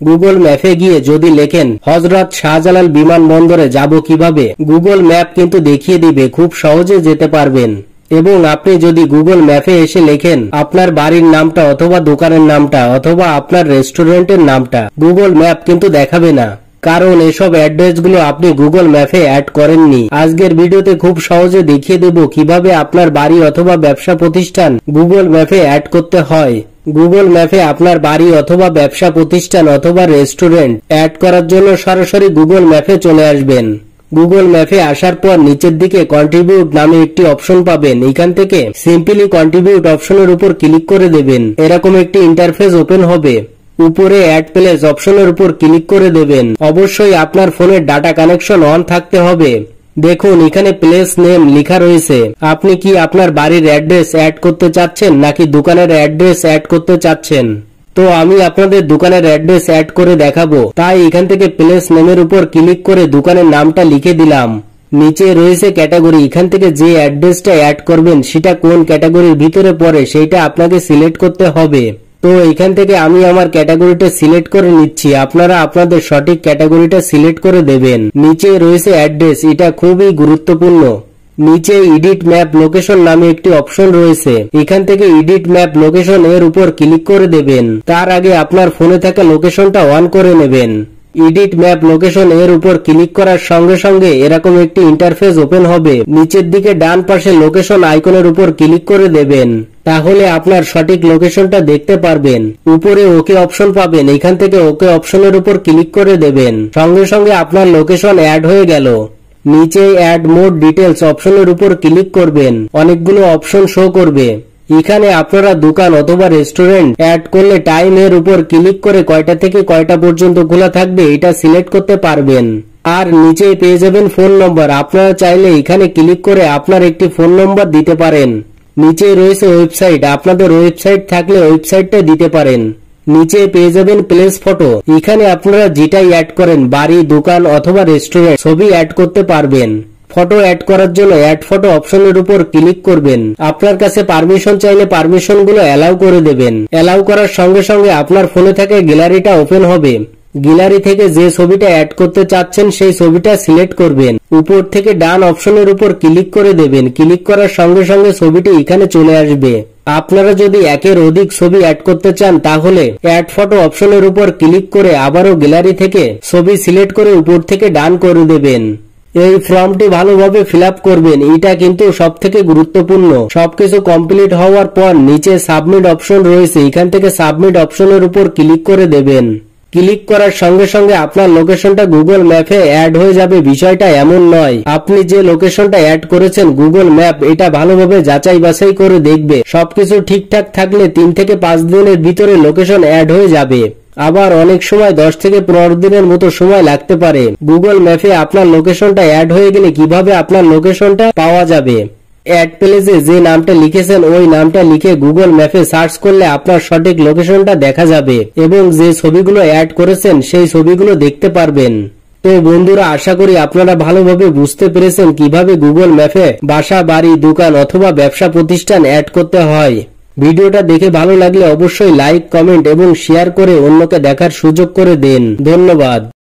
Google ম্যাপে গিয়ে যদি লেখেন হযরত শাহজালাল বিমানবন্দরে যাব কিভাবে, গুগল ম্যাপ কিন্তু দেখিয়ে দিবে, খুব সহজে যেতে পারবেন। এবং আপনি যদি গুগল ম্যাপে এসে লেখেন আপনার বাড়ির নামটা অথবা দোকানের নামটা অথবা আপনার রেস্টুরেন্টের নামটা, গুগল ম্যাপ কিন্তু দেখাবে না, কারণ এসব অ্যাড্রেসগুলো আপনি গুগল ম্যাপে অ্যাড করেননি। আজকের ভিডিওতে খুব সহজে দেখিয়ে দেব কিভাবে আপনার বাড়ি অথবা ব্যবসা প্রতিষ্ঠান গুগল ম্যাপে অ্যাড করতে হয়। গুগল ম্যাপে আপনার বাড়ি অথবা ব্যবসা প্রতিষ্ঠান অথবা রেস্টুরেন্ট অ্যাড করার জন্য সরাসরি গুগল ম্যাপে চলে আসবেন। গুগল ম্যাপে আসার পর নিচের দিকে কন্ট্রিবিউট নামে একটি অপশন পাবেন। এখান থেকে সিম্পলি কন্ট্রিবিউট অপশনের উপর ক্লিক করে দেবেন। এরকম একটি ইন্টারফেস ওপেন হবে। উপরে অ্যাড প্লেস অপশনের উপর ক্লিক করে দেবেন। অবশ্যই আপনার ফোনের ডাটা কানেকশন অন থাকতে হবে। দেখুন এখানে প্লেস নেম লেখা রয়েছে। আপনি কি আপনার বাড়ির অ্যাড্রেস অ্যাড করতে চাচ্ছেন নাকি দোকানের অ্যাড্রেস অ্যাড করতে চাচ্ছেন? তো আমি আপনাদের দোকানের অ্যাড্রেস অ্যাড করে দেখাবো, তাই এখান থেকে প্লেস নেমের উপর ক্লিক করে দোকানের নামটা লিখে দিলাম। নিচে রয়েছে ক্যাটাগরি, এখান থেকে যে অ্যাড্রেসটা অ্যাড করবেন সেটা কোন ক্যাটাগরির ভিতরে পড়ে সেইটা আপনাকে সিলেক্ট করতে হবে। তো এখান থেকে আমি আমার ক্যাটাগরিটা সিলেক্ট করে নিচ্ছি, আপনারা আপনাদের সঠিক ক্যাটাগরিটা সিলেক্ট করে দেবেন। নিচে রয়েছে অ্যাড্রেস, এটা খুবই গুরুত্বপূর্ণ। নিচে এডিট ম্যাপ লোকেশন নামে একটি অপশন রয়েছে, এখান থেকে এডিট ম্যাপ লোকেশন এর উপর ক্লিক করে দেবেন। তার আগে আপনার ফোনে থাকা লোকেশনটা অন করে নেবেন। এডিট ম্যাপ লোকেশন এর উপর ক্লিক করার সঙ্গে সঙ্গে এরকম একটি ইন্টারফেস ওপেন হবে। নিচের দিকে ডান পাশে লোকেশন আইকনের উপর ক্লিক করে দেবেন, তাহলে আপনার সঠিক লোকেশনটা দেখতে পারবেন। উপরে ওকে অপশন পাবেন, এখান থেকে ওকে অপশনের উপর ক্লিক করে দেবেন। সঙ্গে সঙ্গে আপনার লোকেশন অ্যাড হয়ে গেল। নিচে অ্যাড মোর ডিটেলস অপশনের উপর ক্লিক করবেন, অনেকগুলো অপশন শো করবে। এখানে আপনারা দোকান অথবা রেস্টুরেন্ট অ্যাড করলে টাইম এর উপর ক্লিক করে কয়টা থেকে কয়টা পর্যন্ত খোলা থাকবে এটা সিলেক্ট করতে পারবেন। আর নিচে পেয়ে যাবেন ফোন নম্বর, আপনারা চাইলে এখানে ক্লিক করে আপনার একটি ফোন নম্বর দিতে পারেন। নিচে রয়েছে ওয়েবসাইট, আপনাদের ওয়েবসাইট থাকলে ওয়েবসাইটটা দিতে পারেন। নিচে পেয়ে যাবেন প্লেস ফটো, এখানে আপনারা যেটাই অ্যাড করেন বাড়ি দোকান অথবা রেস্টুরেন্ট ছবি অ্যাড করতে পারবেন। ফটো অ্যাড করার জন্য অ্যাড ফটো অপশনের উপর ক্লিক করবেন। আপনার কাছে পারমিশন চাইলে পারমিশন গুলো অ্যালাউ করে দেবেন। অ্যালাউ করার সঙ্গে সঙ্গে আপনার ফোনে থেকে গ্যালারিটা ওপেন হবে। গ্যালারি থেকে যে ছবিটা অ্যাড করতে চাচ্ছেন সেই ছবিটা সিলেক্ট করবেন। উপর থেকে ডান অপশনের উপর ক্লিক করে দেবেন। ক্লিক করার সঙ্গে সঙ্গে ছবিটি এখানে চলে আসবে। আপনারা যদি একের অধিক ছবি অ্যাড করতে চান তাহলে অ্যাড ফটো অপশনের উপর ক্লিক করে আবারও গ্যালারি থেকে ছবি সিলেক্ট করে উপর থেকে ডান করে দেবেন। এই ফর্মটি ভালোভাবে ফিল আপ করবেন, এটা কিন্তু সব থেকে গুরুত্বপূর্ণ। সবকিছু কমপ্লিট হওয়ার পর নিচে সাবমিট অপশন রয়েছে, এখান থেকে সাবমিট অপশনের উপর ক্লিক করে দেবেন। ক্লিক করার সঙ্গে সঙ্গে আপনার লোকেশনটা গুগল ম্যাপে অ্যাড হয়ে যাবে। বিষয়টা এমন নয়, আপনি যে লোকেশনটা অ্যাড করেছেন গুগল ম্যাপ এটা ভালোভাবে যাচাই বাছাই করে দেখবে। সবকিছু ঠিকঠাক থাকলে 3 থেকে 5 দিনের ভিতরে লোকেশন অ্যাড হয়ে যাবে। আবার অনেক সময় 10 থেকে 15 দিনের মতো সময় লাগতে পারে। গুগল ম্যাপে আপনার লোকেশনটা অ্যাড হয়ে গেলে কিভাবে আপনার লোকেশনটা পাওয়া যাবে? অ্যাড প্লেসে যে নামটা লিখেছেন ওই নামটা লিখে গুগল ম্যাপে সার্চ করলে আপনার সঠিক লোকেশনটা দেখা যাবে এবং যে ছবিগুলো অ্যাড করেছেন সেই ছবিগুলো দেখতে পারবেন। তো বন্ধুরা, আশা করি আপনারা ভালোভাবে বুঝতে পেরেছেন কিভাবে গুগল ম্যাপে বাসা বাড়ি দোকান অথবা ব্যবসা প্রতিষ্ঠান অ্যাড করতে হয়। ভিডিওটা দেখে ভালো লাগলে অবশ্যই লাইক কমেন্ট এবং শেয়ার করে অন্যকে দেখার সুযোগ করে দেন। ধন্যবাদ।